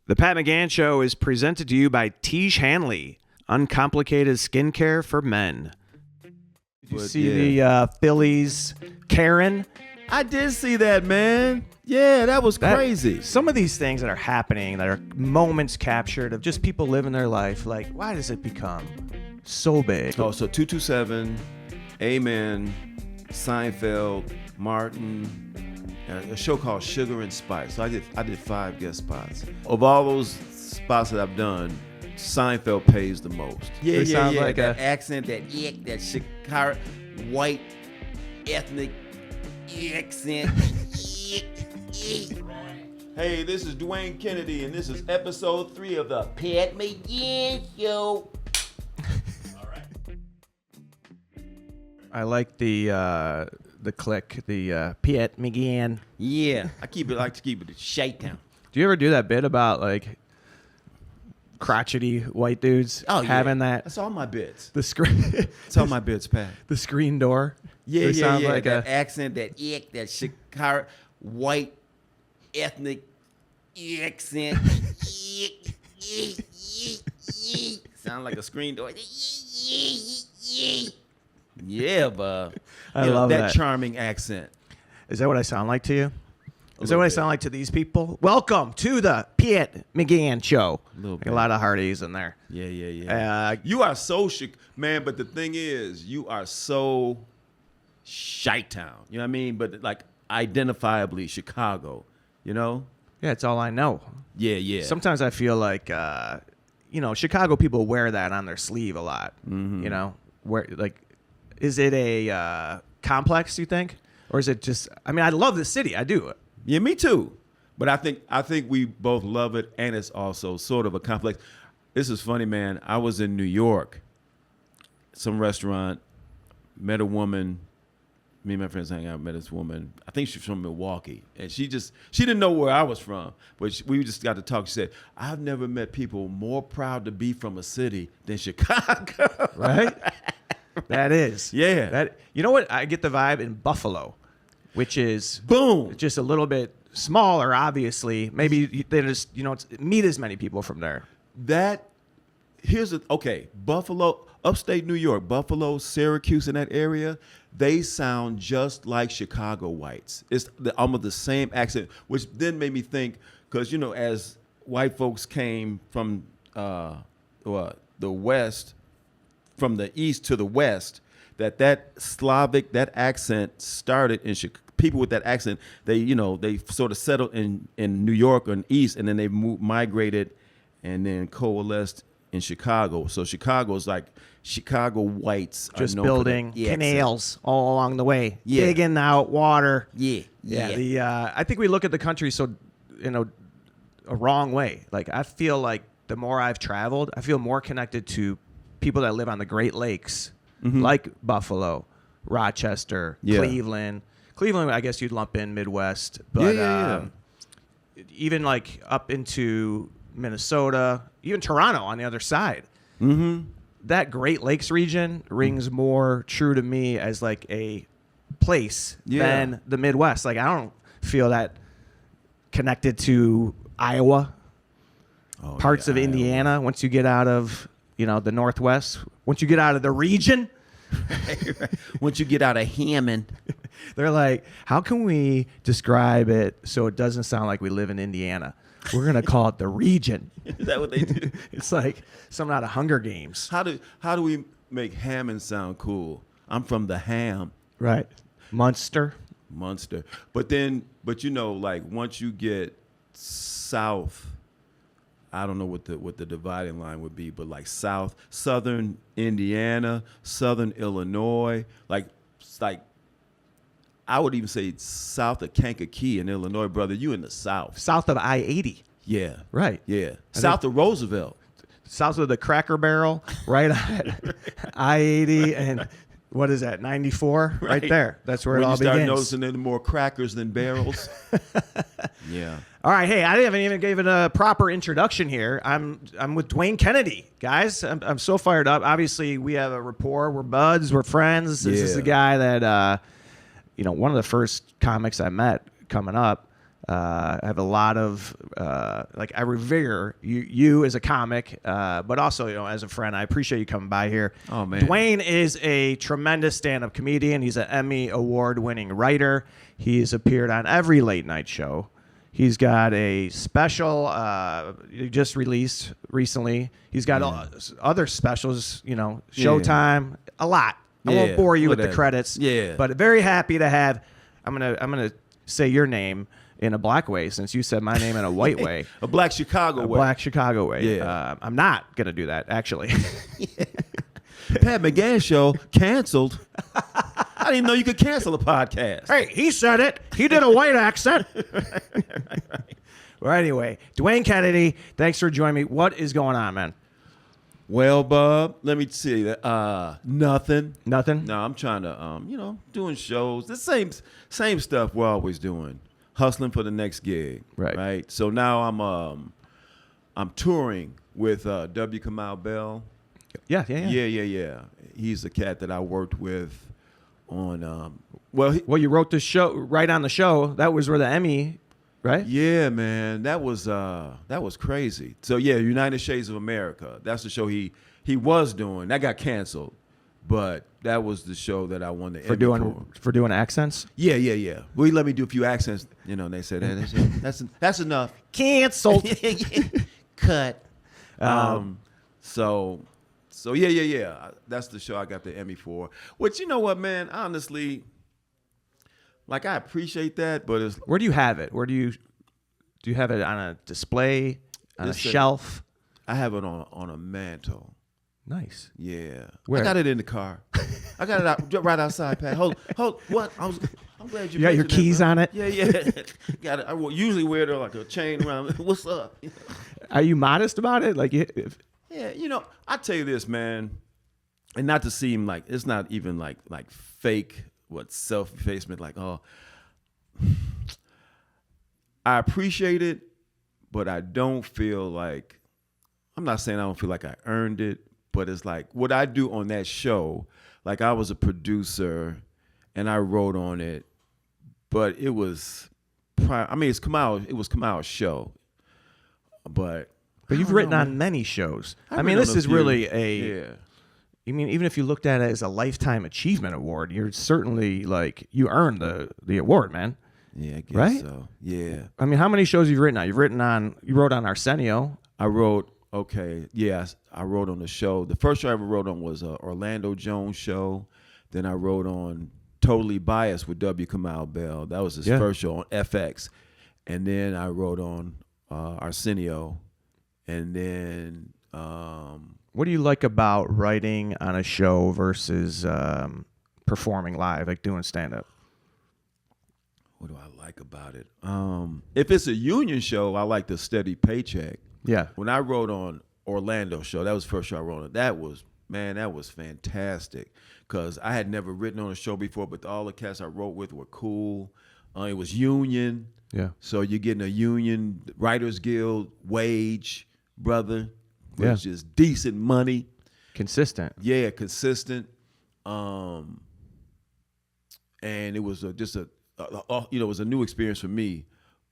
The Pat McGann Show is presented to you by Tiege Hanley, uncomplicated skincare for men. Did you see the Phillies Karen? I did see that, man. Yeah, that was crazy. Some of these things that are happening that are moments captured of just people living their life, like, why does it become so big? Oh, so 227, Amen, Seinfeld, Martin, a show called Sugar and Spice. So I did 5 guest spots. Of all those spots that I've done, Seinfeld pays the most. Yeah, It sounds like that a accent, that ick, that Chicago white ethnic accent. Hey, this is Dwayne Kennedy, and this is episode 3 of the Pat McGann Show. I like the click, the Pat McGann. Yeah, I like to keep it at Shake-Town. Do you ever do that bit about like crotchety white dudes having that? That's all my bits. The screen. That's all my bits, Pat. The screen door. Yeah, It sounds like that accent, that ick, that Chicago white ethnic accent. Sound like a screen door. Yeah, bub. I love that charming accent. Is that what I sound like to you? Is that what I sound like to these people? Welcome to the Pat McGann Show. A lot of hearties in there. Yeah. You are so man, but the thing is, you are so Chi-town. You know what I mean? But like identifiably Chicago, you know? Yeah, it's all I know. Yeah. Sometimes I feel like, Chicago people wear that on their sleeve a lot. Mm-hmm. You know, is it a complex, you think? Or is it just, I love the city. I do. Yeah, me too. But I think we both love it, and it's also sort of a complex. This is funny, man. I was in New York, some restaurant, met a woman. Me and my friends hang out, met this woman. I think she's from Milwaukee. And she didn't know where I was from. But we just got to talk. She said, I've never met people more proud to be from a city than Chicago. Right? That is. Yeah. You know what? I get the vibe in Buffalo, which is boom, just a little bit smaller, obviously. Maybe they just, meet as many people from there. Buffalo, upstate New York, Buffalo, Syracuse, in that area, they sound just like Chicago whites. It's almost the same accent, which then made me think, because, as white folks came from the West, from the East to the West, that Slavic, that accent started in Chicago. People with that accent, they sort of settled in New York and East, and then they migrated and then coalesced in Chicago. So Chicago's like Chicago whites just building canals all along the way, digging out water. Yeah. I think we look at the country so a wrong way. Like, I feel like the more I've traveled, I feel more connected to people that live on the Great Lakes, like Buffalo, Rochester, Cleveland. Cleveland, I guess you'd lump in Midwest, but even like up into Minnesota, even Toronto on the other side. Mm-hmm. That Great Lakes region rings more true to me as like a place than the Midwest. Like, I don't feel that connected to Iowa, parts of Indiana. Iowa. Once you get out of, the Northwest, once you get out of the region, once you get out of Hammond, they're like, how can we describe it so it doesn't sound like we live in Indiana? We're going to call it the region. Is that what they do? It's like something out of Hunger Games. How do we make Hammond sound cool? I'm from the Ham. Right. Munster. But like once you get south, I don't know what the dividing line would be, but like southern Indiana, southern Illinois, like I would even say south of Kankakee in Illinois, brother. You in the south. South of I-80. Yeah. Right. Yeah. South of Roosevelt. South of the Cracker Barrel, right on I-80 and what is that, 94? Right there. That's where it all begins. When you start noticing there are more crackers than barrels. Yeah. All right, hey, I haven't even given a proper introduction here. I'm with Dwayne Kennedy, guys. I'm so fired up. Obviously, we have a rapport. We're buds. We're friends. This is the guy that, one of the first comics I met coming up. I have a lot of I revere you as a comic, but also as a friend. I appreciate you coming by here. Oh man, Dwayne is a tremendous stand-up comedian. He's an Emmy award-winning writer. He's appeared on every late night show. He's got a special just released recently. He's got other specials, Showtime, a lot. I won't bore you with the credits. Yeah. But very happy to have. I'm gonna say your name in a black way since you said my name in a white way. A black Chicago way. Black Chicago way. Yeah. I'm not gonna do that actually. Pat McGann show canceled. I didn't even know you could cancel a podcast. Hey, he said it. He did a white accent. Well, anyway, Dwayne Kennedy, thanks for joining me. What is going on, man? Well, Bob, let me see that. Nothing. Nothing? No, I'm trying to, doing shows. The same stuff we're always doing. Hustling for the next gig. Right. So now I'm touring with W. Kamau Bell. Yeah. Yeah. He's a cat that I worked with on. Well, you wrote the show right on the show. That was where the Emmy, right? Yeah, man, that was crazy. So yeah, United Shades of America. That's the show he was doing. That got canceled, but that was the show that I won the Emmy for doing accents. Yeah. Well, he let me do a few accents. And they said that's enough. Canceled. Cut. So yeah. That's the show I got the Emmy for. Which, you know what, man? Honestly, I appreciate that, but it's where do you have it? Where do you have it on a display, on a shelf? I have it on a mantle. Nice. Yeah. Where? I got it in the car. I got it right outside, Pat. Hold. What? I'm glad you got your keys on it? Yeah. Got it. I usually wear it like a chain around. What's up? Are you modest about it? Yeah, I tell you this, man, and not to seem like it's not even like fake, self-effacement, I appreciate it, but I don't feel like, I'm not saying I don't feel like I earned it, but it's like what I do on that show, I was a producer and I wrote on it, but it was, it was Kamau's show, but you've written on many shows. This is really even if you looked at it as a lifetime achievement award, you're certainly you earned the award, man. Yeah, I guess right? so. Yeah. How many shows have you written on? You wrote on Arsenio. I wrote on the show. The first show I ever wrote on was Orlando Jones show. Then I wrote on Totally Biased with W. Kamau Bell. That was his first show on FX. And then I wrote on Arsenio. And then, what do you like about writing on a show versus performing live, doing stand-up? What do I like about it? If it's a union show, I like the steady paycheck. Yeah. When I wrote on Orlando show, that was the first show I wrote on. That was fantastic because I had never written on a show before, but all the cats I wrote with were cool. It was union. Yeah. So you're getting a union, Writers Guild wage, brother, which is decent money. Consistent. Yeah, consistent. And it was it was a new experience for me.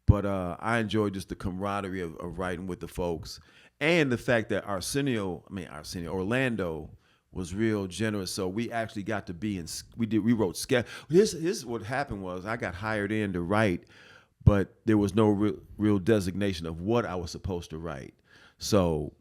But I enjoyed just the camaraderie of writing with the folks. And the fact that Orlando was real generous. So we actually got to be we wrote sketch. Here's what happened was I got hired in to write, but there was no real designation of what I was supposed to write. So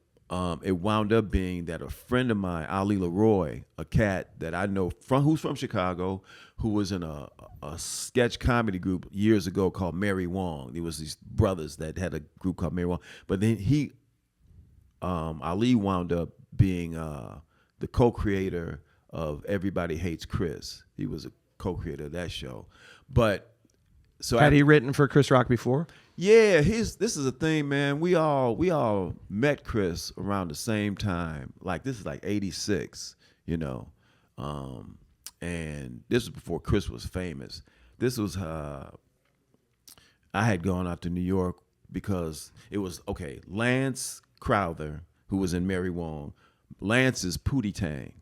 it wound up being that a friend of mine, Ali Leroy, a cat that I know who's from Chicago, who was in a sketch comedy group years ago called Mary Wong. There was these brothers that had a group called Mary Wong. But then Ali wound up being the co-creator of Everybody Hates Chris. He was a co-creator of that show. But so had he written for Chris Rock before? Yeah, this is a thing, man. We all met Chris around the same time. This is 86, and this was before Chris was famous. This was I had gone out to New York because it was Lance Crowther, who was in Mary Wong. Lance is Pootie Tang.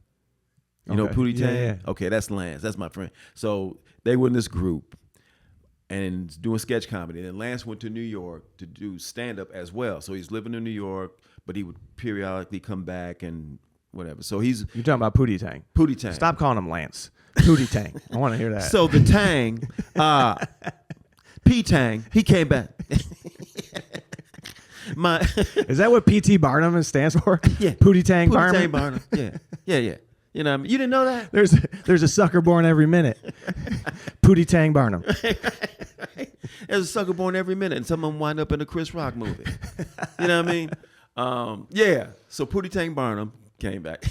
You know Pootie Tang? Yeah. Okay, that's Lance. That's my friend. So they were in this group. and doing sketch comedy. And then Lance went to New York to do stand-up as well. So he's living in New York, but he would periodically come back and whatever. So he's... You're talking about Pootie Tang. Pootie Tang. Stop calling him Lance. Pootie Tang. I want to hear that. So the Tang, P-Tang, he came back. Is that what P.T. Barnum stands for? Yeah. Pootie Tang Pootie Barnum? Tang Barnum. Yeah. You know what I mean? You didn't know that? There's a sucker born every minute. Pootie Tang Barnum. There's a sucker born every minute, and some of them wind up in a Chris Rock movie. You know what I mean? Yeah. So Pootie Tang Barnum came back.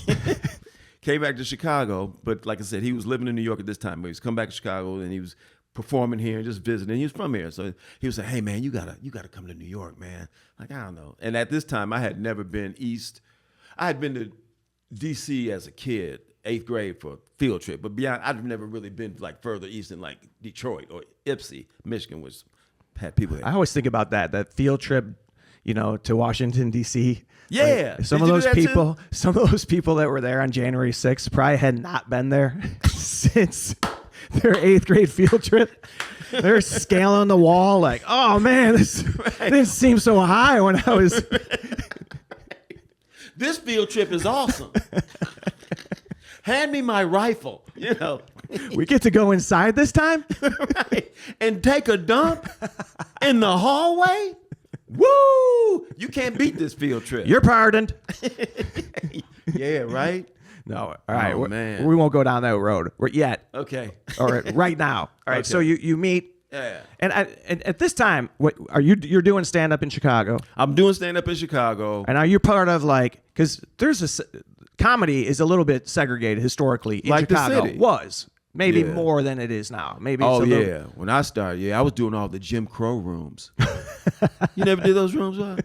Came back to Chicago, but like I said, he was living in New York at this time. But he was coming back to Chicago, and he was performing here and just visiting. He was from here, so he was saying, "Hey man, you gotta come to New York, man." Like, I don't know. And at this time, I had never been east. I had been to D.C. as a kid, 8th grade for a field trip, but beyond, I've never really been like further east than like Detroit or Ypsi, Michigan, which had people there. I always think about that field trip, to Washington D.C. Yeah. Like, some of those people that were there on January 6th probably had not been there since their 8th grade field trip. They're scaling the wall like, oh man, this didn't seem so high when I was. This field trip is awesome. Hand me my rifle, We get to go inside this time? Right. And take a dump in the hallway? Woo! You can't beat this field trip. You're pardoned. Yeah, right? No, all right. Oh, man. We won't go down that road yet. Okay. Or right now. All right. Okay. So you meet. Yeah. And at this time, what you're doing stand up in Chicago? I'm doing stand up in Chicago. And are you part of because there's comedy is a little bit segregated historically in Like the Chicago. city. Was maybe Yeah. more than it is now. Maybe. Oh it's a little, yeah, when I started, I was doing all the Jim Crow rooms. You never did those rooms, huh?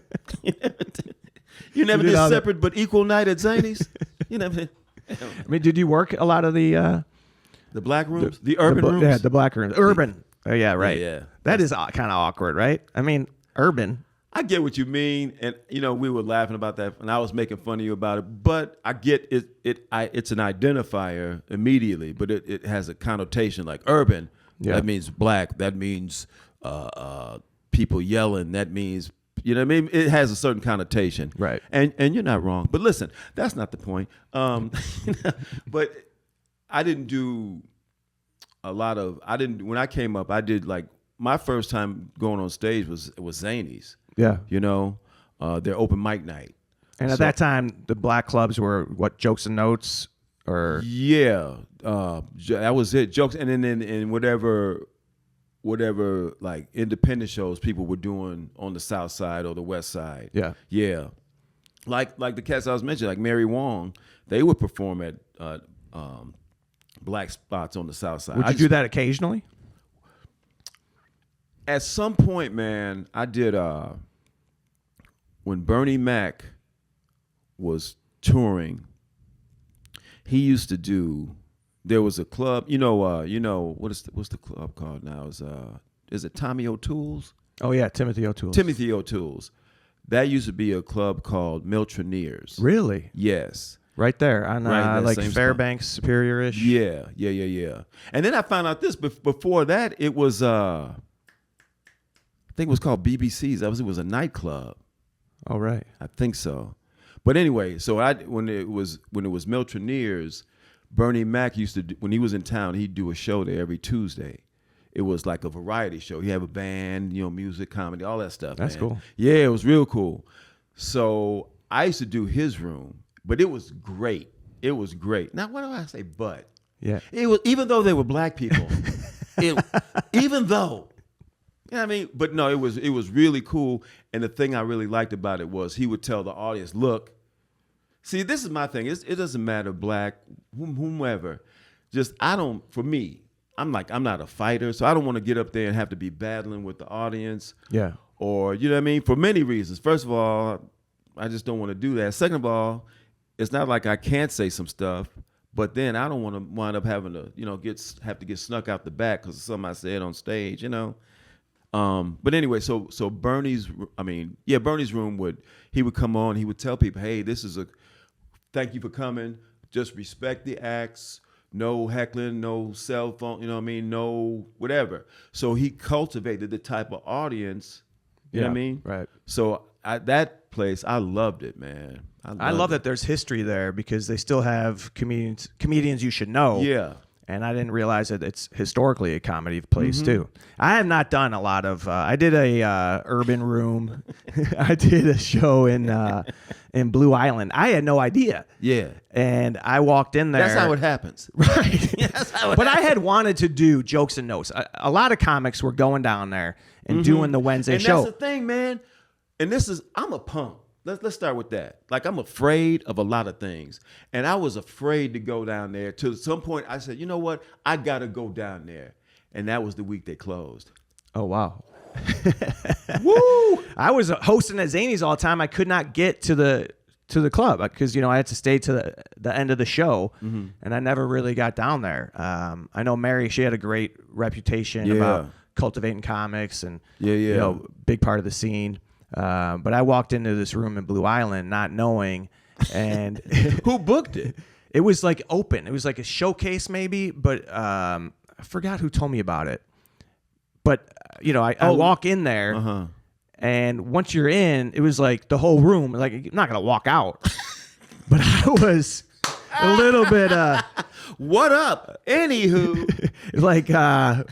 You never did did all that? separate but equal night at Zany's. You never did. I mean, did you work a lot of the black rooms, the urban rooms? Yeah, the black rooms. Urban. Oh yeah, right. Yeah. That is kind of awkward, right? I mean, urban. I get what you mean, and we were laughing about that, and I was making fun of you about it. But I get it. It's an identifier immediately, but it has a connotation like urban. Yeah. That means black. That means people yelling. That means what I mean. It has a certain connotation, Right. And you're not wrong. But listen, that's not the point. But I didn't do a lot of. I didn't when I came up. I did like my first time going on stage was Zany's. Yeah. Their open mic night. And at that time, the black clubs were what, Jokes and Notes, or Yeah, that was it. Jokes, and then in whatever like independent shows people were doing on the South Side or the West Side. Yeah. Like the cats I was mentioning, like Mary Wong, they would perform at black spots on the South Side. would you do that occasionally? At some point, man, I did. When Bernie Mac was touring, he used to do. There was a club, what's the club called now? Is it Tommy O'Toole's? Oh yeah, Timothy O'Toole. Timothy O'Toole's. That used to be a club called Miltroneers. Really? Yes. Right there on Right, that like same Fairbanks, Superior-ish. Yeah. And then I found out this. Before that, it was I think it was called BBC's. It was a nightclub. Oh right. I think so. But anyway, so when it was Miltroneers, Bernie Mac used to when he was in town, he'd do a show there every Tuesday. It was like a variety show. He had a band, music, comedy, all that stuff. That's man. cool. Yeah, it was real cool. So I used to do his room, but it was great. It was great. Now, what do I say? But Yeah. it was, even though they were black people, even though. Yeah, I mean, but no, it was really cool. And the thing I really liked about it was he would tell the audience, look, see, this is my thing. It doesn't matter black, whomever. For me, I'm not a fighter, so I don't want to get up there and have to be battling with the audience. Yeah. Or, you know what I mean? For many reasons. First of all, I just don't want to do that. Second of all, it's not like I can't say some stuff, but then I don't want to wind up having to, have to get snuck out the back because of something I said on stage, But anyway, so Bernie's room he would come on, he would tell people, hey, thank you for coming. Just respect the acts. no heckling, no cell phone, you know what I mean, no whatever. So he cultivated the type of audience, you know what I mean? Right. So that place, I loved it, man. I love that there's history there because they still have comedians you should know. Yeah. And I didn't realize that it's historically a comedy place too. I have not done a lot of. I did a urban room. I did a show in Blue Island. I had no idea. Yeah. And I walked in there. That's how it happens. Right. That's how it But happens. I had wanted to do jokes and notes. A lot of comics were going down there and doing the Wednesday and show. that's the thing, man. And I'm a punk. Let's start with that. Like, I'm afraid of a lot of things. And I was afraid to go down there. To some point, I said, you know what? I got to go down there. And that was the week they closed. Oh, wow. Woo! I was hosting at Zany's all the time. I could not get to the club because, I had to stay to the end of the show. And I never really got down there. I know Mary, she had a great reputation about cultivating comics and, big part of the scene. But I walked into this room in Blue Island not knowing, and Who booked it? it was like open. It was like a showcase maybe, but I forgot who told me about it. But I walk in there, and once you're in, it was like the whole room. Like, I'm not gonna walk out, but I was a little bit What up? Anywho, like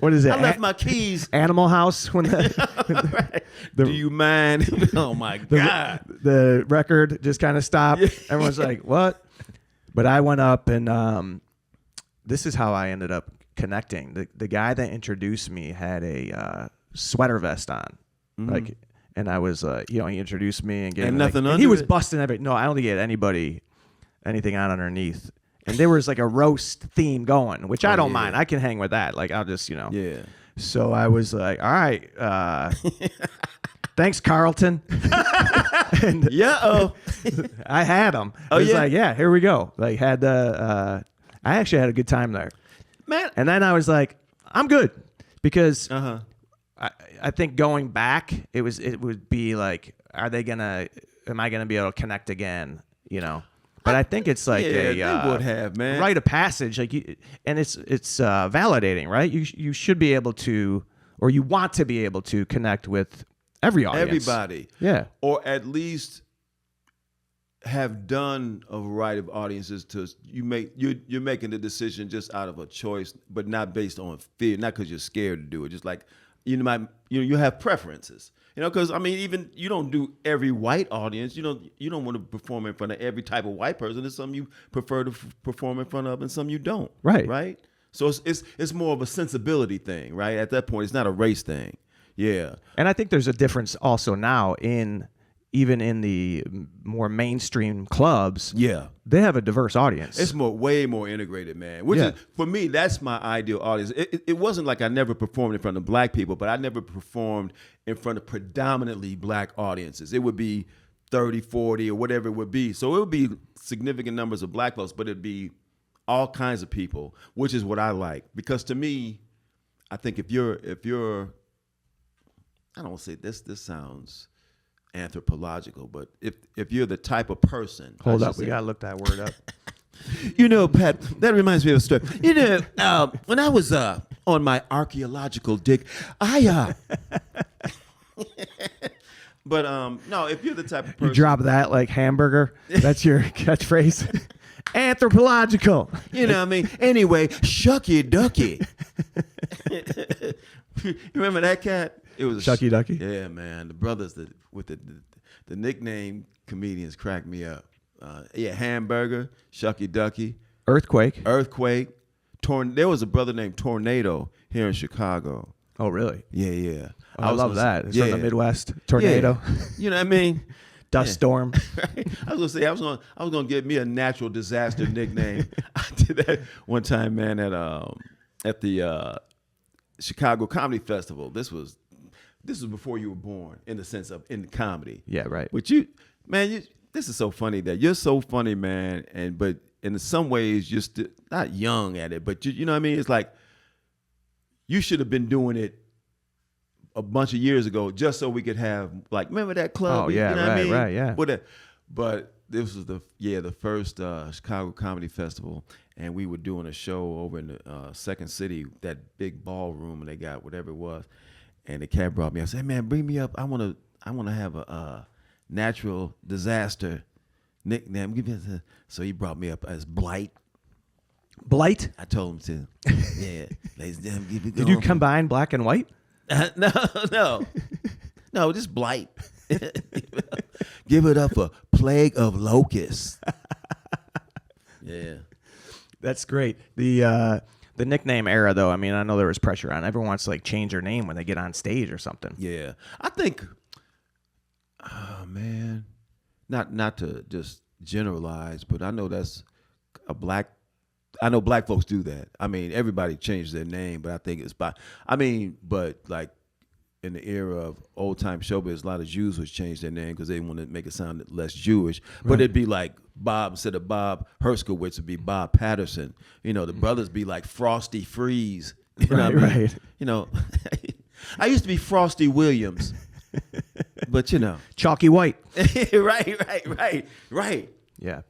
what is it? I left my keys. Animal House when Right. the- Do you mind? Oh my God. the record just kind of stopped. Everyone's like, what? But I went up and this is how I ended up connecting. The guy that introduced me had a sweater vest on. Like, and I was, he introduced me and gave And me, nothing and under he was it? busting everything. No, I don't think he had anything on underneath. And there was like a roast theme going, which I don't mind. I can hang with that. Like, I'll just, Yeah. So I was like, all right, thanks, Carlton. And Yeah. I had them. I was like, yeah, here we go. Like, I actually had a good time there. Man. And then I was like, I'm good because I think going back, it would be like, am I gonna be able to connect again? But I think it's like they would have, man. rite of passage, like and it's validating, right? You should be able to, or you want to be able to connect with every audience, Everybody. yeah, Or at least have done a variety of audiences to you're making the decision just out of a choice, but not based on fear, not because you're scared to do it. Just like you have preferences. Because even you don't do every white audience. You don't want to perform in front of every type of white person. There's some you prefer to perform in front of, and some you don't. Right. Right. So it's more of a sensibility thing, right? At that point, it's not a race thing. Yeah. And I think there's a difference also now even in the more mainstream clubs. Yeah. They have a diverse audience. It's way more integrated, man. Which is, for me, that's my ideal audience. It wasn't like I never performed in front of black people, but I never performed in front of predominantly black audiences. It would be 30, 40, or whatever it would be. So it would be significant numbers of black folks, but it'd be all kinds of people, which is what I like. Because to me, I think if you're I don't want to say this sounds anthropological, but if you're the type of person, Hold up, we gotta look that word up. Pat, that reminds me of a story. When I was on my archaeological dig, but no, if you're the type of person, You drop that like hamburger. That's your catchphrase. Anthropological. you know what I mean. Anyway, Shucky Ducky. You remember that cat? It was Shucky Ducky? Yeah, man. The brothers with the nickname comedians cracked me up. Hamburger, Shucky Ducky, Earthquake. There was a brother named Tornado here in Chicago. Oh, really? Yeah. Oh, I love that. It's from the Midwest. Tornado. Yeah. You know what I mean? Dust storm. Right? I was gonna say I was gonna get me a natural disaster nickname. I did that one time, man, at the Chicago Comedy Festival. This was before you were born, in the sense of in comedy. Yeah, right. But this is so funny that you're so funny, man, but in some ways you're still not young at it, but you know what I mean? It's like you should have been doing it a bunch of years ago just so we could have, like, remember that club? Oh, yeah, you know what I mean? right, yeah. But this was the first Chicago Comedy Festival, and we were doing a show over in the Second City, that big ballroom, and they got whatever it was. And the cat brought me. I said, "Hey, man, bring me up. I wanna have a natural disaster nickname." So he brought me up as Blight. Blight? I told him to. Yeah, ladies and gentlemen, keep it going. Did you combine black and white? No, just Blight. Give it up for Plague of Locusts. Yeah. That's great. The nickname era, though, I mean, I know there was pressure on. Everyone wants to like change their name when they get on stage or something. Yeah. I think, oh man, not to just generalize, but I know that's black folks do that. I mean, everybody changes their name, but I think it's but like in the era of old time showbiz, a lot of Jews would change their name because they want to make it sound less Jewish. Right. But it'd be like Bob, instead of Bob Herskowitz, would be Bob Patterson. You know, the brothers be like Frosty Freeze. You know what I mean? Right. You know, I used to be Frosty Williams, but you know, Chalky White. right. Yeah.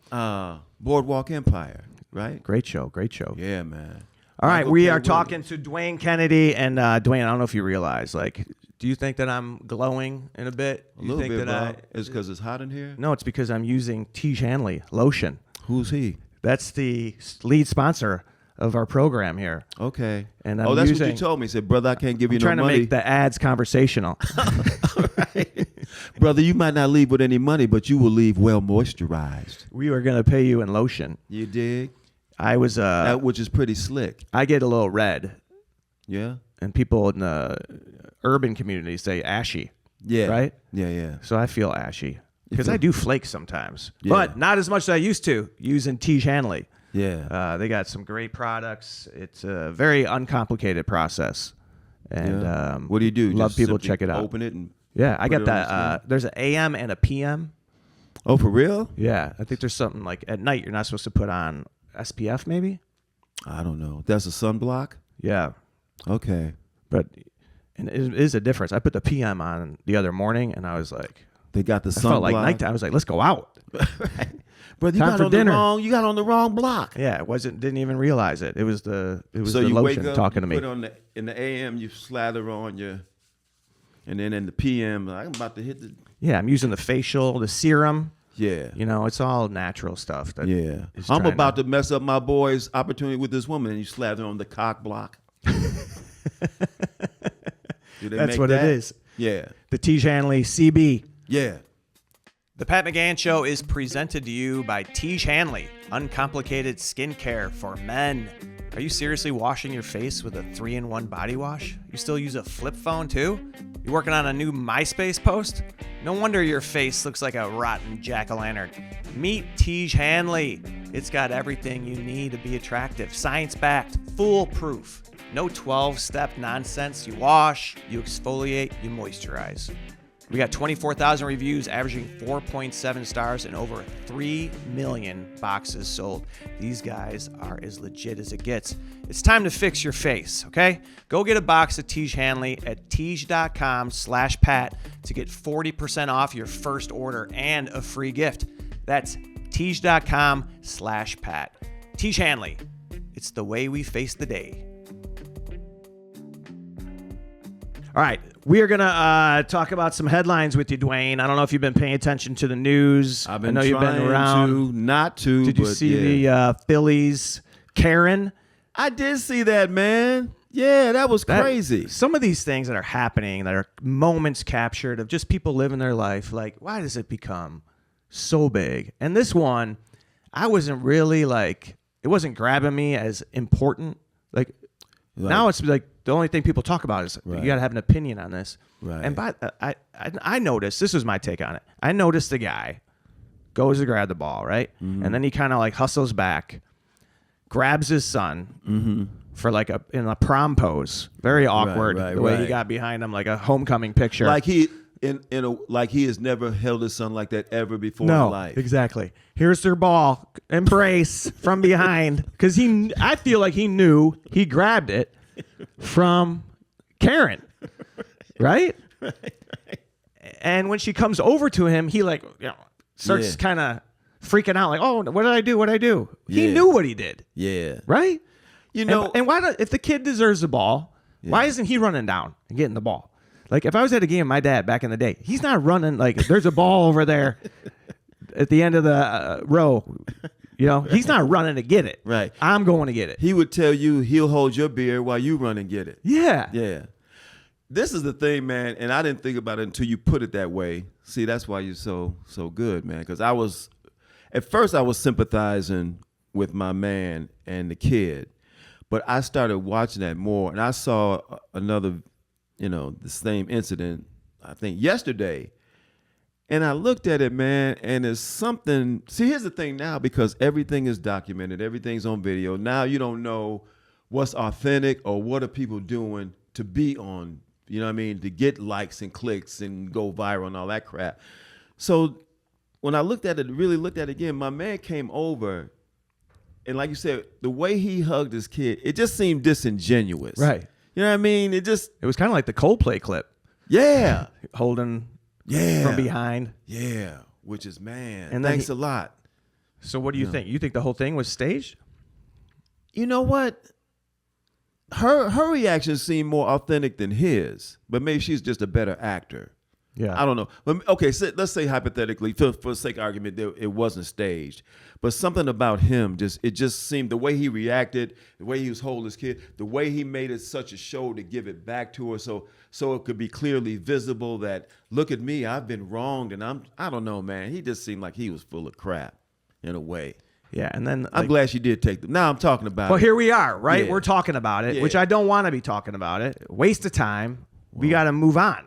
Boardwalk Empire. Right. Great show. Yeah, man. All right, we are talking to Dwayne Kennedy, and Dwayne, I don't know if you realize, like, do you think that I'm glowing in a bit? A little bit, Bob. It's because it's hot in here? No, it's because I'm using Tiege Hanley lotion. Who's he? That's the lead sponsor of our program here. Okay. And that's what you told me. He said, brother, I can't give you no money. I'm trying to make the ads conversational. All right. Brother, you might not leave with any money, but you will leave well moisturized. We were going to pay you in lotion. You dig? I was which is pretty slick. I get a little red. Yeah. And people in the urban community say ashy. Yeah. Right? Yeah. So I feel ashy because I do flake sometimes, yeah. but not as much as I used to using Tiege Hanley. Yeah. They got some great products. It's a very uncomplicated process. And what do you do? Love Just people check it out. Open it and I got that. There's an AM and a PM. Oh, for real? Yeah, I think there's something like at night you're not supposed to put on SPF maybe? I don't know. That's a sunblock? Yeah. Okay. But and it is a difference. I put the PM on the other morning and I was like, they got the sunblock. I felt like nighttime. I was like, let's go out. Right. Brother, you got on the wrong block. Yeah, didn't even realize it. It was the so the you lotion wake up, talking to me. Put on in the AM you slather on your, and then in the PM I'm about to hit the. Yeah, I'm using the facial, the serum. Yeah. You know, it's all natural stuff. I'm about to mess up my boy's opportunity with this woman, and you slather on the cock block. That's what it is. Yeah. The Tiege Hanley CB. Yeah. The Pat McGann Show is presented to you by Tiege Hanley, uncomplicated skincare for men. Are you seriously washing your face with a 3-in-1 body wash? You still use a flip phone too? You working on a new MySpace post? No wonder your face looks like a rotten jack-o'-lantern. Meet Tiege Hanley. It's got everything you need to be attractive. Science-backed, foolproof. No 12-step nonsense. You wash, you exfoliate, you moisturize. We got 24,000 reviews, averaging 4.7 stars and over 3 million boxes sold. These guys are as legit as it gets. It's time to fix your face, okay? Go get a box of Tiege Hanley at tiege.com/Pat to get 40% off your first order and a free gift. That's tiege.com/Pat. Tiege Hanley. It's the way we face the day. All right, we are going to talk about some headlines with you, Dwayne. I don't know if you've been paying attention to the news. I've been I know you've been around. Not to. Did you see the Phillies, Karen? I did see that, man. Yeah, that was crazy. Some of these things that are happening that are moments captured of just people living their life, like, why does it become so big? And this one, I wasn't really like, it wasn't grabbing me as important. Like now it's like, the only thing people talk about is you got to have an opinion on this. Right. And I noticed, this was my take on it. I noticed the guy goes to grab the ball, right? Mm-hmm. And then he kind of like hustles back, grabs his son for like in a prom pose. Very awkward. The way he got behind him, like a homecoming picture. Like he like he has never held his son like that ever before in life. Exactly. Here's their ball. Embrace from behind. Because I feel like he knew he grabbed it from Karen, right? And when she comes over to him, he like, starts Yeah. kind of freaking out like, oh, what did I do? What did I do? He Yeah. knew what he did, Yeah. right? You know, And why if the kid deserves the ball, why isn't he running down and getting the ball? Like if I was at a game with my dad back in the day, he's not running like if there's a ball over there at the end of the row. You know, he's not running to get it. Right. I'm going to get it. he would tell you he'll hold your beer while you run and get it. Yeah. Yeah. This is the thing, man, and I didn't think about it until you put it that way. See, that's why you're so good, man. Because at first I was sympathizing with my man and the kid, but I started watching that more, and I saw another, the same incident, I think yesterday, and I looked at it, man, and there's something. See, here's the thing now, because everything is documented, everything's on video. Now you don't know what's authentic or what are people doing to be on. You know what I mean? To get likes and clicks and go viral and all that crap. So when I really looked at it again, my man came over, and like you said, the way he hugged his kid, it just seemed disingenuous. Right. You know what I mean? It was kind of like the Coldplay clip. Yeah. Holding from behind. Yeah. Which is, man, And thanks a lot. So what do you think? You think the whole thing was staged? You know what? Her reaction seemed more authentic than his, but maybe she's just a better actor. Yeah. I don't know. But, okay, so let's say hypothetically, for the sake of argument, it wasn't staged. But something about him, it just seemed, the way he reacted, the way he was holding his kid, the way he made it such a show to give it back to her so it could be clearly visible that, look at me, I've been wronged, and I don't know, man. He just seemed like he was full of crap in a way. Yeah, and then I'm glad she did take them. Now I'm talking about Well, it. here we are, right? Yeah. We're talking about it, Yeah. which I don't want to be talking about it. Waste of time. We got to move on.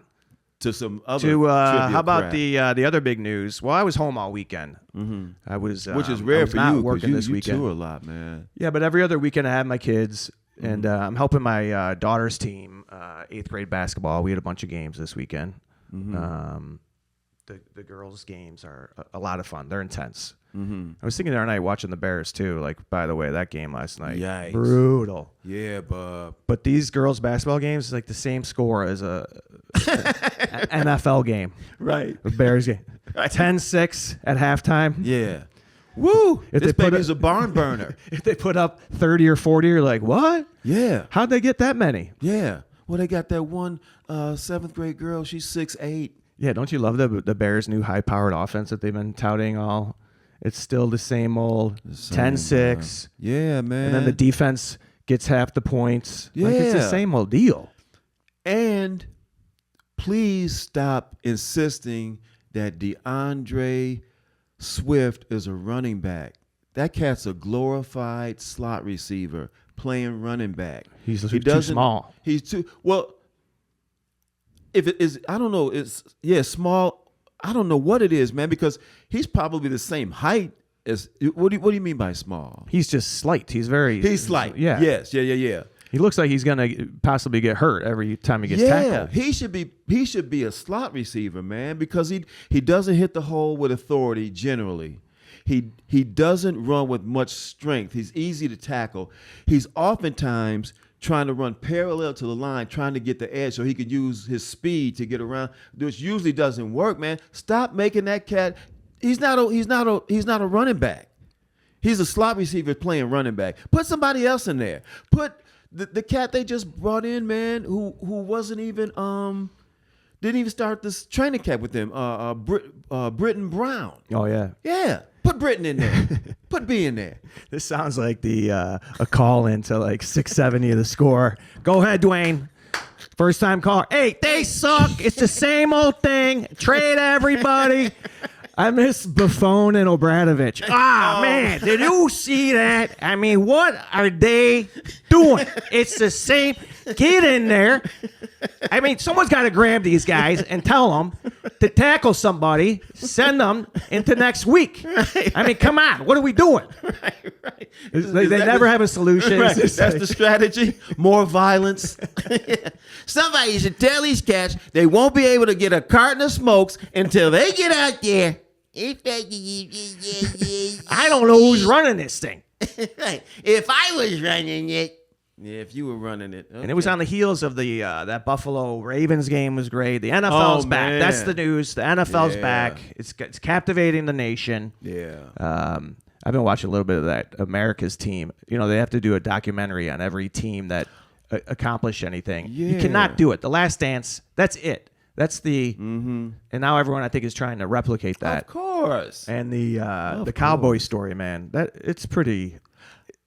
To some other How about crap. the other big news? Well, I was home all weekend. Mm-hmm. I was, which is I rare was for not you working because this you weekend. tour a lot, man. Yeah, but every other weekend I have my kids, and I'm helping my daughter's team, 8th grade basketball. We had a bunch of games this weekend. Mm-hmm. The girls' games are a lot of fun. They're intense. Mm-hmm. I was thinking the other night watching the Bears too. Like, by the way, that game last night, Yikes. brutal. Yeah, bub. But these girls' basketball games is like the same score as a NFL game. Right. A Bears game. 10-6 at halftime. Yeah. Woo! If This they put baby's a barn burner. If they put up 30 or 40, you're like, what? Yeah. How'd they get that many? Yeah. Well, they got that one 7th grade girl. She's 6'8". Yeah, don't you love the Bears' new high-powered offense that they've been touting all? It's still the same old 10-6. Yeah, man. And then the defense gets half the points. Like, it's the Yeah. same old deal. And please stop insisting that DeAndre Swift is a running back. That cat's a glorified slot receiver playing running back. He's too small. He's too well. If it is, I don't know. It's small. I don't know what it is, man. Because he's probably the same height as. What do you mean by small? He's just slight. He's slight. Yeah. Yes. Yeah. He looks like he's gonna possibly get hurt every time he gets tackled. He should be a slot receiver, man, because he doesn't hit the hole with authority generally. He doesn't run with much strength. He's easy to tackle. He's oftentimes trying to run parallel to the line, trying to get the edge so he could use his speed to get around, which usually doesn't work, man. Stop making that cat. He's not a running back. He's a slot receiver playing running back. Put somebody else in there. Put the cat they just brought in, man, who wasn't even didn't even start this training camp with them. Britton Brown. Oh yeah. Yeah. Put Britton in there. Put B in there. This sounds like a call into like 670 of the score. Go ahead, Dwayne. First time call. Hey, they suck. It's the same old thing. Trade everybody. I miss Buffon and Obradovich. Man, did you see that? I mean, what are they doing? It's the same. Get in there. I mean, someone's got to grab these guys and tell them to tackle somebody, send them into next week. I mean, come on. What are we doing? Right. They never have a solution. Right. It's That's like- the strategy. More violence. Somebody should tell these cats they won't be able to get a carton of smokes until they get out there. I don't know who's running this thing. If I was running it, Yeah, if you were running it. Okay. And it was on the heels of the that Buffalo Ravens game was great. The NFL's back. man. That's the news. The NFL's Yeah. back. It's captivating the nation. Yeah. I've been watching a little bit of that America's Team. You know, they have to do a documentary on every team that accomplished anything. You Yeah. cannot do it. The Last Dance, that's it. That's the and now everyone I think is trying to replicate that. Of course. And the cowboy story, man. That it's pretty.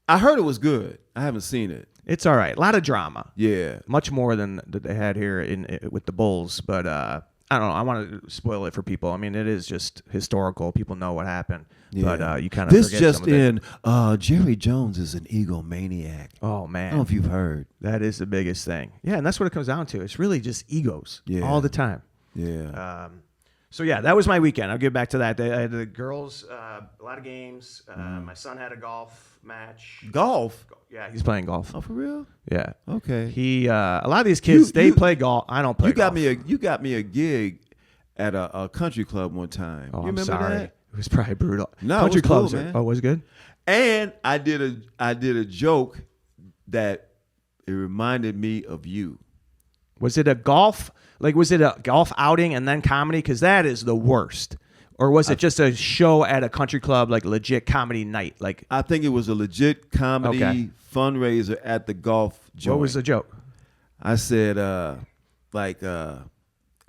I heard it was good. I haven't seen it. It's all right. A lot of drama. Yeah. Much more than that they had here with the Bulls, but I don't know. I want to spoil it for people. I mean, it is just historical. People know what happened, but you kind of this forget just some of it. in. Jerry Jones is an egomaniac. Oh I man, don't know if you've heard. that is the biggest thing. Yeah, and that's what it comes down to. It's really just egos Yeah. all the time. Yeah. So yeah, that was my weekend. I'll get back to that. I had the girls, a lot of games. My son had a golf match. Golf. Yeah, he's playing golf. Oh, for real? Yeah. Okay. He a lot of these kids they play golf. I don't play. You got golf. you got me a gig at a country club one time. Oh, you I'm remember sorry. that? It was probably brutal. No, country it was cool, clubs. man. Oh, was it good? And I did a joke that it reminded me of you. Was it a golf? Like, was it a golf outing and then comedy? Because that is the worst. Or was it just a show at a country club, like legit comedy night? Like, I think it was a legit comedy fundraiser at the golf joint. what was the joke? I said, and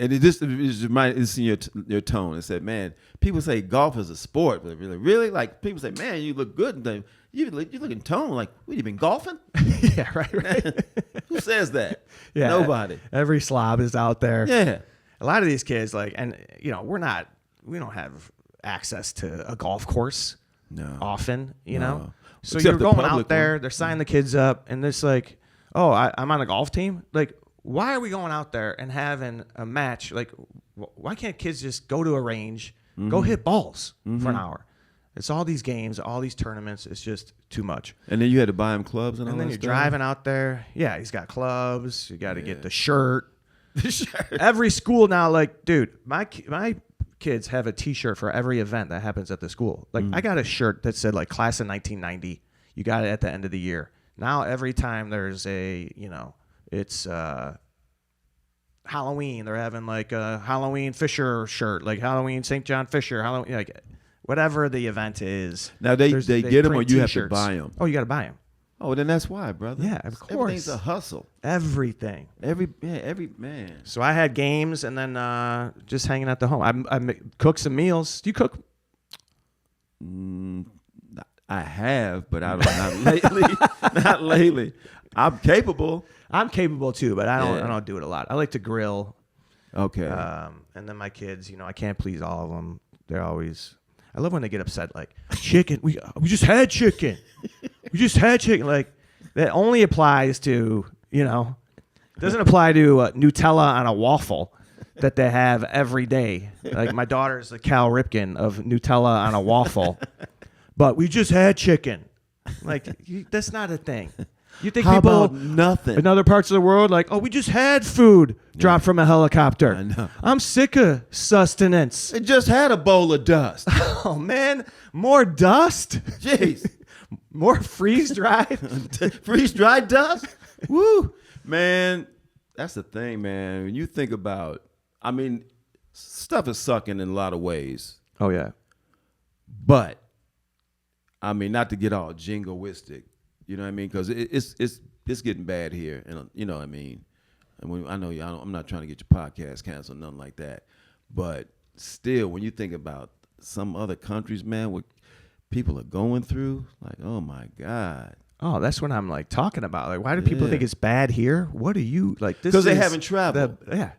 it's in your tone. It said, man, people say golf is a sport, but really, like people say, man, you look good, and then you look in tone. Like, what, you been golfing? Yeah, right. Who says that? Yeah, Nobody. Every slob is out there. Yeah. A lot of these kids, like, and you know, we don't have access to a golf course often, you know. So Except you're the going public out there, one. they're signing the kids up, and it's like, oh, I'm on a golf team. Like, why are we going out there and having a match? Like, why can't kids just go to a range, go hit balls for an hour? It's all these games, all these tournaments. It's just too much. And then you had to buy him clubs and all And then that you're stuff? driving out there. Yeah, he's got clubs. You got to get the shirt. The shirt. Every school now, like, dude, my kids have a T-shirt for every event that happens at the school. Like, I got a shirt that said, like, class of 1990. You got it at the end of the year. Now, every time there's it's Halloween, they're having, like, a Halloween Fisher shirt, like Halloween St. John Fisher, Halloween, like, whatever the event is. Now, they get them or print you have to T-shirts. buy them? Oh, you got to buy them. Oh, then that's why, brother. Yeah, of course. Everything's a hustle. Everything. Every man. So I had games and then just hanging at the home. I cook some meals. Do you cook? I have, but I don't. Not lately. Not lately. I'm capable. I'm capable too, but I don't. Yeah. I don't do it a lot. I like to grill. Okay. And then my kids, I can't please all of them. They're always. I love when they get upset. Like, chicken. We just had chicken. We just had chicken. Like, that only applies to doesn't apply to Nutella on a waffle that they have every day. Like, my daughter's the Cal Ripken of Nutella on a waffle. But we just had chicken. Like, that's not a thing. You think How people about nothing? in other parts of the world, like, oh, we just had food dropped from a helicopter. I know. I'm sick of sustenance. It just had a bowl of dust. Oh, man. More dust? Jeez. More freeze-dried? Freeze-dried dust? Woo. Man, that's the thing, man. When you think about, stuff is sucking in a lot of ways. Oh, yeah. But, not to get all jingoistic, you know what I mean? Because it's getting bad here, and you know what I mean? And I know I'm not trying to get your podcast canceled, nothing like that. But still, when you think about some other countries, man, what people are going through, like, oh my God. Oh, that's what I'm like talking about. Like, why do people think it's bad here? What are you like? Because they haven't traveled. Yeah.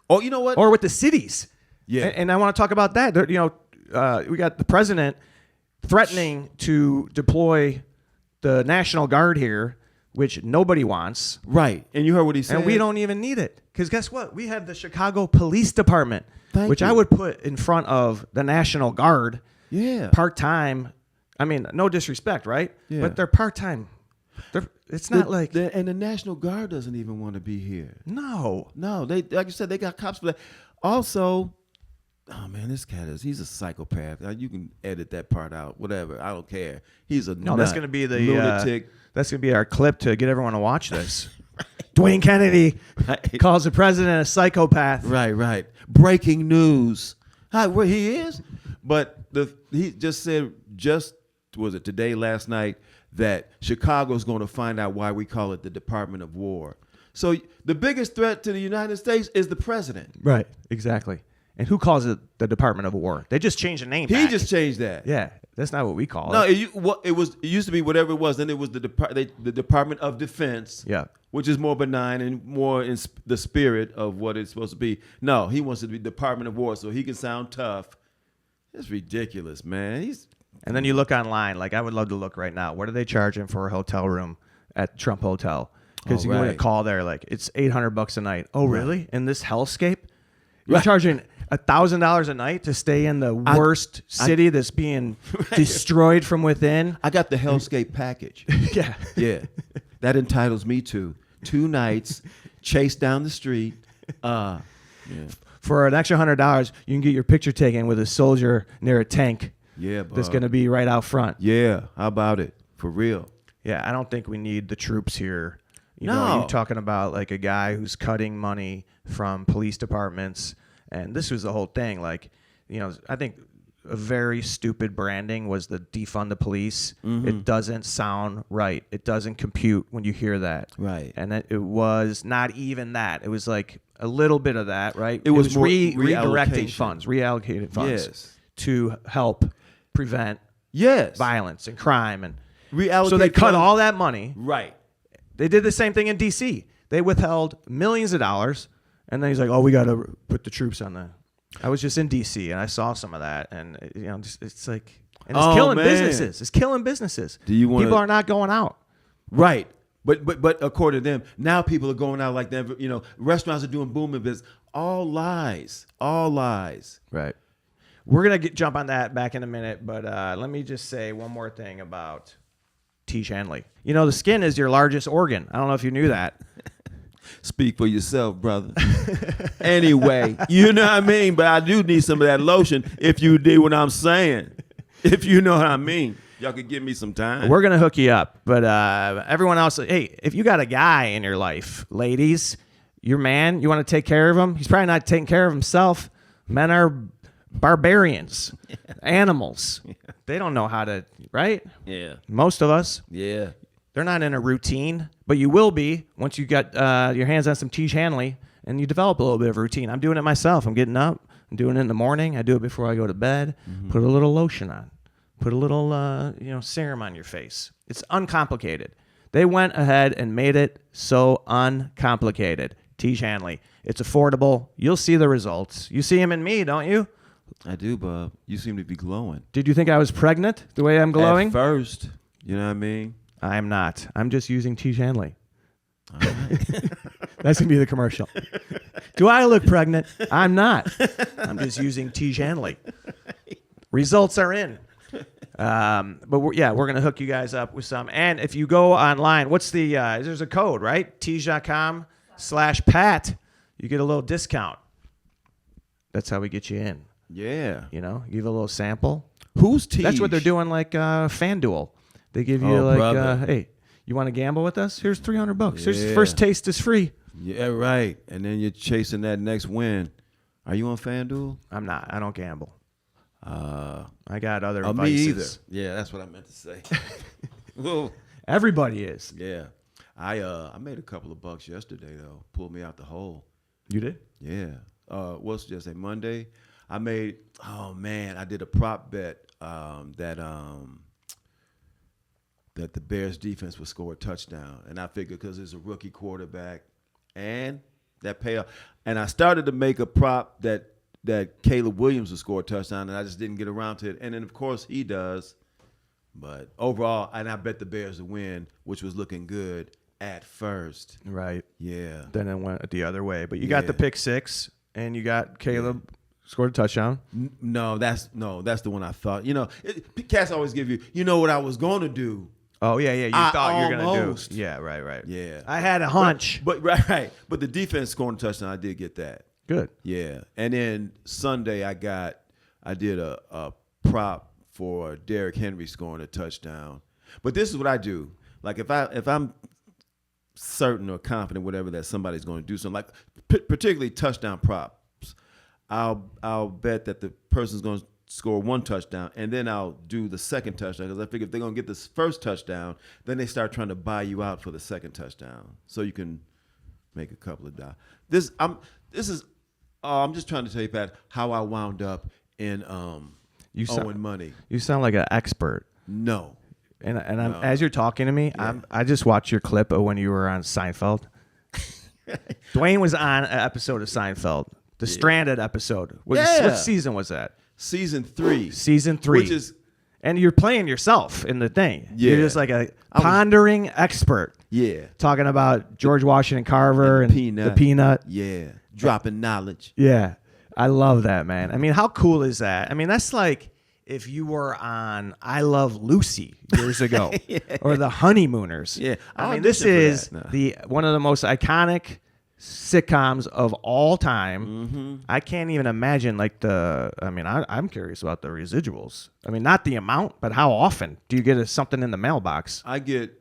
Oh, you know what? Or with the cities. Yeah. And I want to talk about that. We got the president threatening to deploy the National Guard here, which nobody wants. Right. And you heard what he said? And we don't even need it. Because guess what? We have the Chicago Police Department, which you. I would put in front of the National Guard. Yeah. Part-time. No disrespect, right? Yeah. But they're part-time. It's not like... And the National Guard doesn't even want to be here. No. No, they, like you said, they got cops for that. Also, oh man, he's a psychopath. You can edit that part out, whatever. I don't care. He's a that's going to be the lunatic. That's going to be our clip to get everyone to watch this. Dwayne Kennedy calls the president a psychopath. Right. Breaking news. Hi, where he is? But he just said, was it today, last night, that Chicago's going to find out why we call it the Department of War. So the biggest threat to the United States is the president. Right, exactly. And who calls it the Department of War? They just changed the name. He just changed that. Yeah, that's not what we call No, it. it used to be whatever it was. Then it was the Department of Defense. Yeah. Which is more benign and more in the spirit of what it's supposed to be. No, he wants it to be Department of War so he can sound tough. It's ridiculous, man. And then you look online. Like, I would love to look right now. What are they charging for a hotel room at Trump Hotel? Because you get a call there, like, it's $800 a night. Oh, really? In this hellscape? You're charging $1,000 a night to stay in the worst city that's being destroyed from within? I got the hellscape package. Yeah. Yeah. That entitles me to 2 nights, chased down the street. Yeah. For an extra $100, you can get your picture taken with a soldier near a tank. Yeah, that's going to be right out front. Yeah, how about it? For real. Yeah, I don't think we need the troops here. You know, you're talking about like a guy who's cutting money from police departments, and this was the whole thing. Like, you know, I think a very stupid branding was the defund the police. Mm-hmm. It doesn't sound right. It doesn't compute when you hear that. Right. And it was not even that. It was like a little bit of that, right? It was more redirecting funds, reallocating funds to help prevent violence and crime. And so they cut all that money. Right. They did the same thing in D.C. They withheld millions of dollars, and then he's like, "Oh, we got to put the troops on the." I was just in D.C. and I saw some of that, and you know, it's like, and it's killing businesses. It's killing businesses. People are not going out. Right. But according to them, now people are going out like that. You know, restaurants are doing booming business. All lies. All lies. Right. We're gonna jump on that back in a minute, but let me just say one more thing about T. Shanley. You know, the skin is your largest organ. I don't know if you knew that. Speak for yourself, brother. Anyway, you know what I mean? But I do need some of that lotion if you do what I'm saying. If you know what I mean. Y'all could give me some time. We're going to hook you up. But everyone else, hey, if you got a guy in your life, ladies, your man, you want to take care of him? He's probably not taking care of himself. Men are barbarians, animals. Yeah. They don't know how to, right? Yeah. Most of us. Yeah. They're not in a routine, but you will be once you got your hands on some T. Shanley and you develop a little bit of routine. I'm doing it myself. I'm getting up. I'm doing it in the morning. I do it before I go to bed. Mm-hmm. Put a little lotion on. Put a little serum on your face. It's uncomplicated. They went ahead and made it so uncomplicated. T. Shanley. It's affordable. You'll see the results. You see him in me, don't you? I do, Bob. You seem to be glowing. Did you think I was pregnant the way I'm glowing? At first. You know what I mean? I am not. I'm just using T. Shanley. All right. That's going to be the commercial. Do I look pregnant? I'm not. I'm just using T. Shanley. Results are in. But we're going to hook you guys up with some. And if you go online, what's the, there's a code, right? Teej.com/Pat. You get a little discount. That's how we get you in. Yeah. You know, give a little sample. Who's Teej? That's what they're doing like FanDuel. They give you hey, you want to gamble with us? Here's $300. Here's the first taste is free. Yeah, right. And then you're chasing that next win. Are you on FanDuel? I'm not. I don't gamble. I got other vices. Me either. Yeah, that's what I meant to say. Well, everybody is. Yeah. I made a couple of bucks yesterday though. Pulled me out the hole. You did? Yeah. What's just a Monday? I made. Oh man, I did a prop bet that the Bears defense would score a touchdown, and I figured because it's a rookie quarterback, and that payoff. And I started to make a prop that Caleb Williams would score a touchdown, and I just didn't get around to it. And then of course he does. But overall, and I bet the Bears to win, which was looking good at first. Right. Yeah. Then it went the other way. But you got the pick six, and you got Caleb scored a touchdown. No, that's the one I thought. You know, Cass always give you, you know what I was going to do. Oh, yeah. You thought you were going to do. Yeah, right. Yeah. I had a hunch. But right. But the defense scoring a touchdown, I did get that. Good. Yeah. And then Sunday I did a prop for Derrick Henry scoring a touchdown. But this is what I do. Like if I'm certain or confident, whatever, that somebody's going to do something, like particularly touchdown props, I'll bet that the person's going to score one touchdown, and then I'll do the second touchdown, because I figure if they're going to get this first touchdown, then they start trying to buy you out for the second touchdown, so you can make a couple of dollars. I'm just trying to tell you, Pat, how I wound up in owing money. You sound like an expert. No. And as you're talking to me, yeah. I just watched your clip of when you were on Seinfeld. Dwayne was on an episode of Seinfeld, the Stranded episode. What season was that? Season 3. Season 3. Which is, and you're playing yourself in the thing. Yeah. You're just like a pondering expert. Yeah. Talking about George Washington Carver and the peanut. Yeah. Dropping knowledge. Yeah. I love that, man. I mean, how cool is that? I mean, that's like if you were on I Love Lucy years ago or The Honeymooners. Yeah. I mean, this is one of the most iconic sitcoms of all time. Mm-hmm. I can't even imagine I'm curious about the residuals. I mean, not the amount, but how often do you get something in the mailbox? I get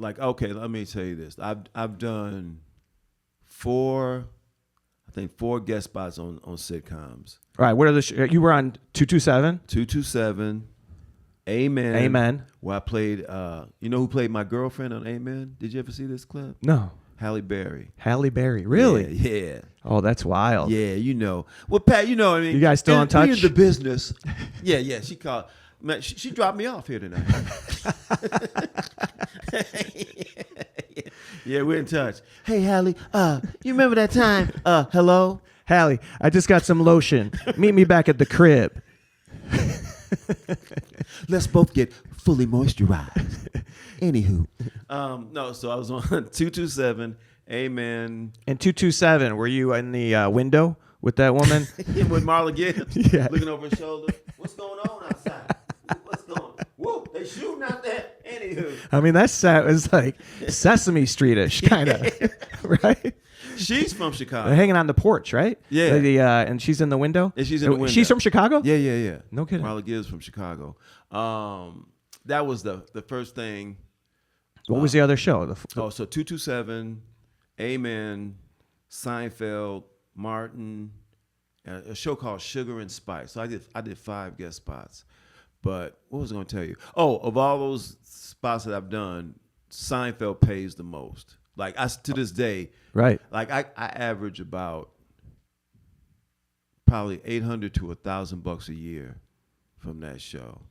okay, let me tell you this. I've done 4 guest spots on sitcoms. All right, what are you were on 227? 227. Amen. Amen. Where I played you know who played my girlfriend on Amen? Did you ever see this clip? No. Halle Berry. Halle Berry, really? Yeah. Oh, that's wild. Yeah, you know. Well, Pat, you know what I mean? You guys still in touch? We in the business. Yeah. She called. Man, she dropped me off here tonight. Yeah, we're in touch. Hey, Halle, you remember that time? Hello? Halle, I just got some lotion. Meet me back at the crib. Let's both get fully moisturized. Anywho. No, so I was on 227. Amen. And 227, were you in the window with that woman? With Marla Gibbs? Yeah. Looking over her shoulder. What's going on outside? What's going on? Whoa, they shooting out there. Anywho. I mean, that set was like Sesame Street-ish, kind of, right? She's from Chicago. They're hanging on the porch, right? Yeah. And she's in the window? And she's in the window. She's from Chicago? Yeah. No kidding. Marla Gibbs from Chicago. That was the first thing. What was the other show? So 227, Amen, Seinfeld, Martin, a show called Sugar and Spice. So I did 5 guest spots. But what was I going to tell you? Oh, of all those spots that I've done, Seinfeld pays the most. Like to this day, right? Like I average about probably $800 to $1,000 a year from that show.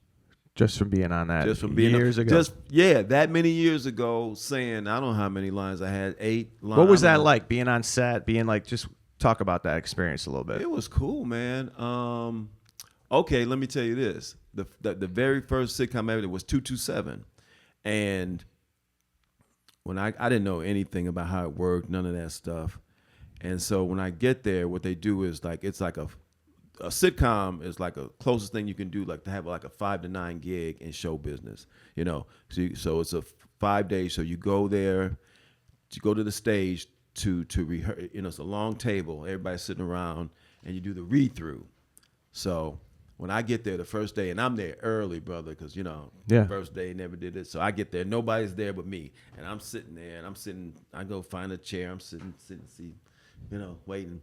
Just from being on that. Just from being years ago. That many years ago, saying I don't know how many lines I had. 8 lines. What was that like? Being on set, being like, just talk about that experience a little bit. It was cool, man. Okay, let me tell you this. The very first sitcom I ever did was 227. And when I didn't know anything about how it worked, none of that stuff. And so when I get there, what they do is it's like a sitcom is like a closest thing you can do, like to have like a 5 to 9 gig in show business, you know. So it's a 5 days. So you go there, you go to the stage to rehearse. You know, it's a long table, everybody's sitting around, and you do the read through. So when I get there the first day, and I'm there early, brother, because the first day never did it. So I get there, nobody's there but me, and I'm sitting there, and I go find a chair, I'm sitting, see, waiting.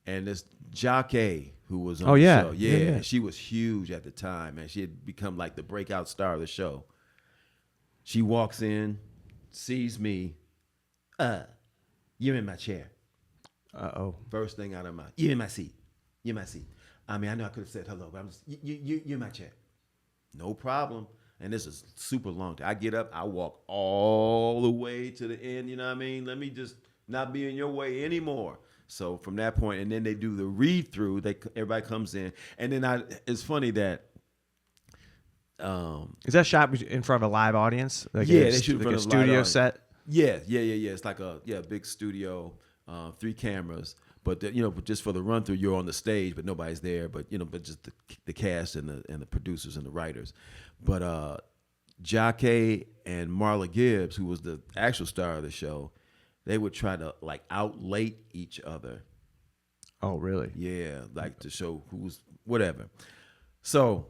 And this jockey who was on the show, yeah, she was huge at the time, man. She had become like the breakout star of the show. She walks in, sees me, you're in my chair. Uh-oh. First thing out of my mouth, you're in my seat. I mean, I know I could have said hello, but I'm just, you're in my chair. No problem. And this is super long. I get up, I walk all the way to the end, you know what I mean? Let me just not be in your way anymore. So from that point, and then they do the read through. Everybody comes in, and then it's funny that is that shot in front of a live audience? Like they shoot in front of a studio set. Yeah. It's like a big studio, 3 cameras. But just for the run through, you're on the stage, but nobody's there. But but just the cast and the producers and the writers. But Jockey and Marla Gibbs, who was the actual star of the show, they would try to like out late each other Oh, really? Yeah, like to show who's whatever. So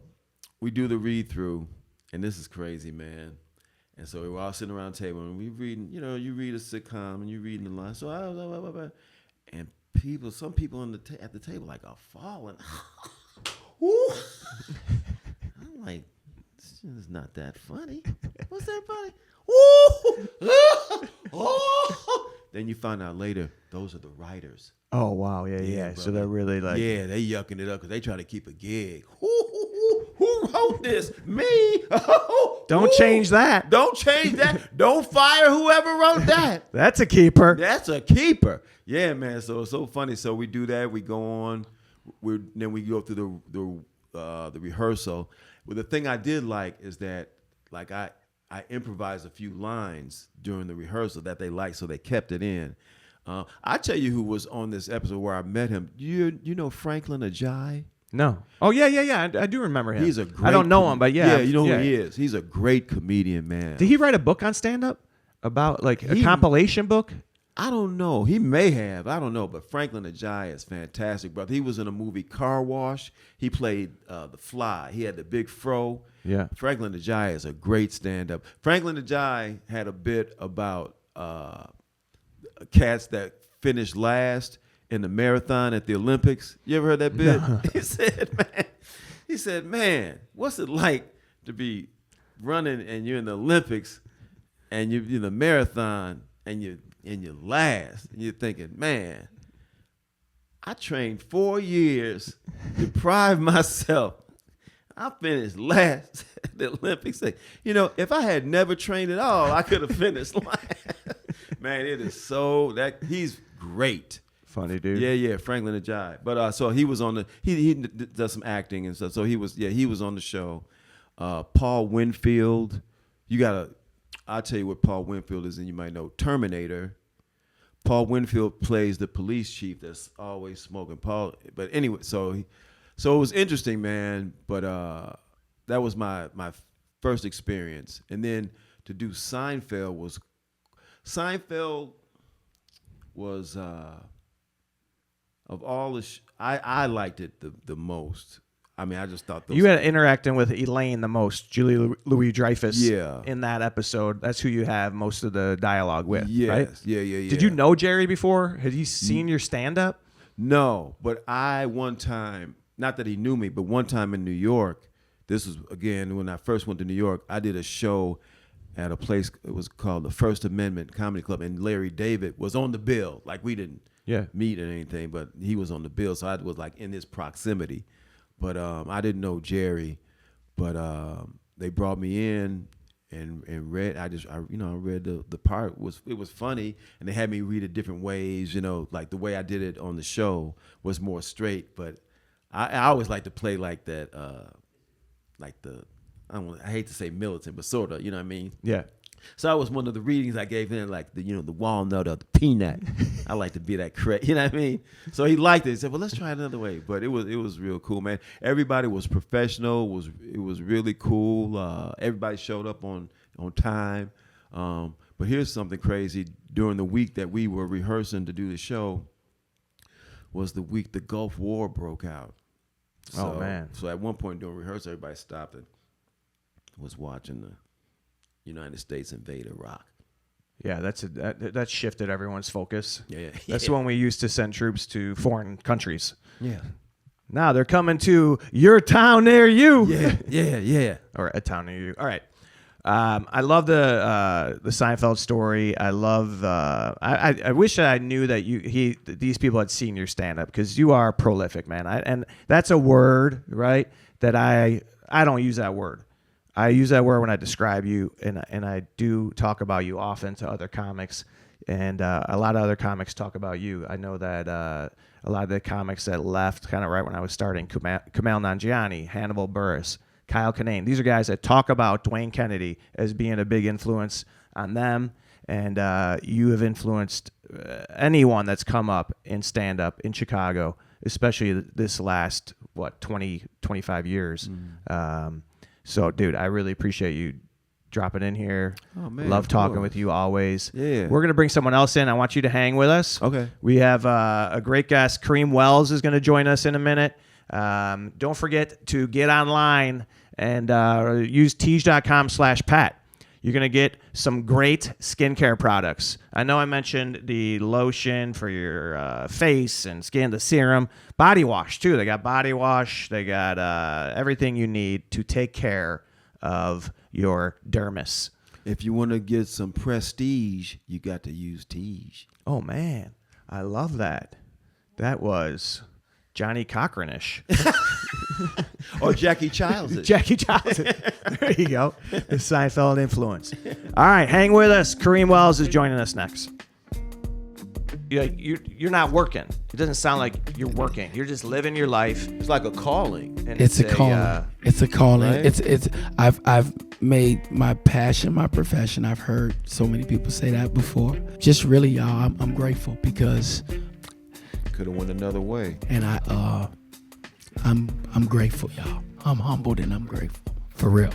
we do the read through, and this is crazy, man. And so we were all sitting around the table, and we reading. You know, you read a sitcom, and you reading the line. So and some people at the table like are falling. Ooh. I'm like, this is not that funny. What's that funny? Ooh. Then you find out later, those are the writers. Oh, wow. Yeah. So they're really like... Yeah, they yucking it up because they try to keep a gig. Who wrote this? Me? Don't change that. Don't change that. Don't fire whoever wrote that. That's a keeper. That's a keeper. Yeah, man. So it's so funny. So we do that. We go on. Then we go through the rehearsal. Well, the thing I did like is that like I improvised a few lines during the rehearsal that they liked, so they kept it in. I tell you who was on this episode where I met him. You know Franklin Ajayi? No. Oh, yeah. I do remember him. He's a great... I don't know him, but yeah. Yeah, you know who he is. He's a great comedian, man. Did he write a book on stand-up? About like a compilation book? I don't know. He may have. I don't know. But Franklin Ajayi is fantastic, brother. He was in a movie Car Wash. He played The Fly. He had the big fro. Yeah. Franklin Ajayi is a great stand-up. Franklin Ajayi had a bit about cats that finished last in the marathon at the Olympics. You ever heard that bit? No. He said, man, what's it like to be running and you're in the Olympics and you're in the marathon and you're last, and you're thinking, man, I trained 4 years, deprived myself. I finished last at the Olympics. You know, if I had never trained at all, I could have finished last. Man, it is so that he's great. Funny dude. Yeah, Franklin Ajayi. But so he was on the he does some acting and stuff. So he was on the show. Paul Winfield, I'll tell you what Paul Winfield is, and you might know Terminator. Paul Winfield plays the police chief that's always smoking. But anyway, so it was interesting, man. But that was my first experience, and then to do Seinfeld was of all the I liked it the most. I mean, I just thought you had interacting with Elaine the most, Julie Louis-Dreyfus. Yeah. In that episode, that's who you have most of the dialogue with. Yes. Right? Yeah. Did you know Jerry before? Had he seen your stand-up? No, but one time, not that he knew me, but one time in New York, this was again when I first went to New York. I did a show at a place. It was called the First Amendment Comedy Club, and Larry David was on the bill. Like we didn't meet or anything, but he was on the bill, so I was like in his proximity. But I didn't know Jerry, but they brought me in and read. I read the part. It was funny, and they had me read it different ways. You know, like the way I did it on the show was more straight. But I always like to play like that, I hate to say militant, but sort of. You know what I mean? Yeah. So that was one of the readings I gave him, like the walnut or the peanut. I like to be that you know what I mean? So he liked it. He said, "Well, let's try it another way." But it was real cool, man. Everybody was professional. It was really cool. Everybody showed up on time. But here's something crazy. During the week that we were rehearsing to do the show, was the week the Gulf War broke out. So, oh man! So at one point during rehearsal, everybody stopped and was watching the United States invade Iraq. Yeah, that shifted everyone's focus. Yeah. That's when we used to send troops to foreign countries. Yeah. Now they're coming to your town near you. Yeah. Or a town near you. All right. I love the Seinfeld story. I love. I wish I knew that these people had seen your stand up, because you are prolific, man. And that's a word, right? That I don't use that word. I use that word when I describe you, and I do talk about you often to other comics, and a lot of other comics talk about you. I know that a lot of the comics that left kind of right when I was starting, Kumail Nanjiani, Hannibal Buress, Kyle Kinane, these are guys that talk about Dwayne Kennedy as being a big influence on them, and you have influenced anyone that's come up in stand-up in Chicago, especially this last, 20, 25 years. So, dude, I really appreciate you dropping in here. Oh, man, Love of talking course. with you always. Yeah. We're going to bring someone else in. I want you to hang with us. Okay. We have a great guest. Kareem Wells is going to join us in a minute. Don't forget to get online and use teej.com/Pat. You're going to get some great skincare products. I know I mentioned the lotion for your face and skin, the serum. Body wash, too. They got body wash. They got everything you need to take care of your dermis. If you want to get some prestige, you got to use Teej. Oh, man. I love that. That was Johnny Cochran-ish. Or Jackie Childs. Jackie Childs. There you go. The Seinfeld influence. All right, hang with us. Kareem Wells is joining us next. You're not working. It doesn't sound like you're working. You're just living your life. It's like a calling. And It's a calling. It's a calling. Right? It's I've made my passion my profession. I've heard so many people say that before. Just really, y'all, I'm grateful because Could have went another way. and I'm grateful, y'all. I'm humbled and I'm grateful. For real.